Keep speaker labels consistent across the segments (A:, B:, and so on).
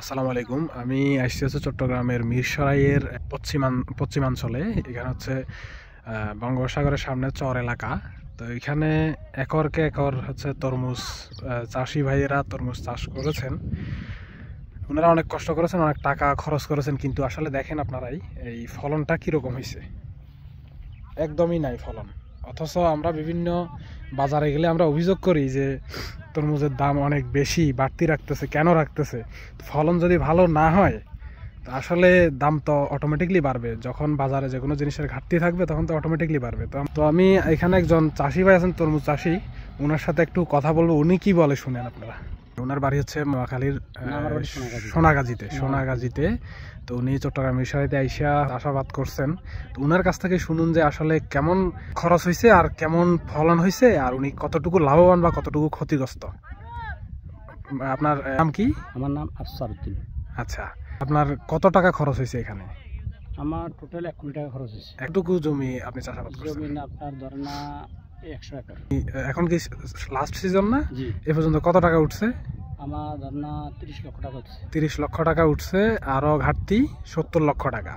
A: আসসালামু আলাইকুম। আমি আসছি চট্টগ্রামের মিরসরাইয়ের পশ্চিমাঞ্চলে। এখানে হচ্ছে বঙ্গোপসাগরের সামনে চর এলাকা। তো এখানে একরকে একর হচ্ছে তরমুজ চাষি ভাইয়েরা তরমুজ চাষ করেছেন। ওনারা অনেক কষ্ট করেছেন, অনেক টাকা খরচ করেছেন, কিন্তু আসলে দেখেন আপনারাই এই ফলনটা কীরকম হয়েছে। একদমই নাই ফলন। অথচ আমরা বিভিন্ন বাজারে গেলে আমরা অভিযোগ করি যে তরমুজের দাম অনেক বেশি বাড়তি রাখতেছে, কেন রাখতেছে? ফলন যদি ভালো না হয় আসলে দাম তো অটোমেটিকলি বাড়বে। যখন বাজারে যে কোনো জিনিসের ঘাটতি থাকবে তখন তো অটোমেটিকলি বাড়বে। তো আমি এখানে একজন চাষি ভাই আছেন, তরমুজ চাষি, ওনার সাথে একটু কথা বলবো। উনি কি বলে শুনেন আপনারা। ওনার বাড়ি হচ্ছে নোয়াখালীর সোনাগাজীতে। তো উনি চট্টগ্রাম মিরসরাইতে আইসা চাষাবাদ করছেন। তো ওনার কাছ থেকে শুনুন যে আসলে কেমন খরচ হয়েছে আর কেমন ফলন হয়েছে, আর উনি কতটুকু লাভবান বা কতটুকু ক্ষতিগ্রস্ত। আপনার নাম কি?
B: আমার নাম আফসার উদ্দিন।
A: আচ্ছা, আপনার কত টাকা খরচ হয়েছে এখানে?
B: আমার টোটাল 1 কোটি টাকা খরচ হয়েছে।
A: একটুকু জমি আপনি চাষাবাদ করছেন?
B: জমি আপনার ধরেন না 100 একর।
A: এখন কি লাস্ট সিজন না?
B: জি।
A: এ পর্যন্ত কত টাকা উঠছে?
B: আমার ধরেন না 30 লক্ষ টাকা উঠছে।
A: 30 লক্ষ টাকা উঠছে, আরো ঘাটতি 70 লক্ষ টাকা।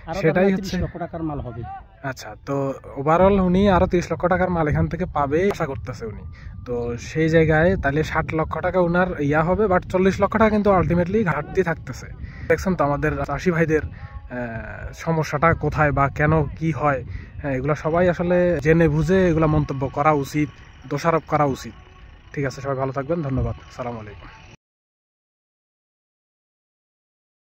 B: আরো
A: সেটাই
B: 30 লক্ষ টাকার মাল হবে।
A: আচ্ছা, তো ওভারঅল উনি আরো 30 লক্ষ টাকার মাল এখান থেকে পাবে আশা করতেছে উনি। তো সেই জায়গায় তাহলে 60 লক্ষ টাকা উনার হবে, বাট 40 লক্ষ টাকা কিন্তু আলটিমেটলি ঘাটতি থাকতেছে। দেখছেন তো আমাদের চাষি ভাইদের সমস্যাটা কোথায় বা কেন কি হয়। হ্যাঁ, এগুলো সবাই আসলে জেনে বুঝে এগুলো মন্তব্য করা উচিত, দোষারোপ করা উচিত। ঠিক আছে, সবাই ভালো থাকবেন, ধন্যবাদ, আসসালামু আলাইকুম।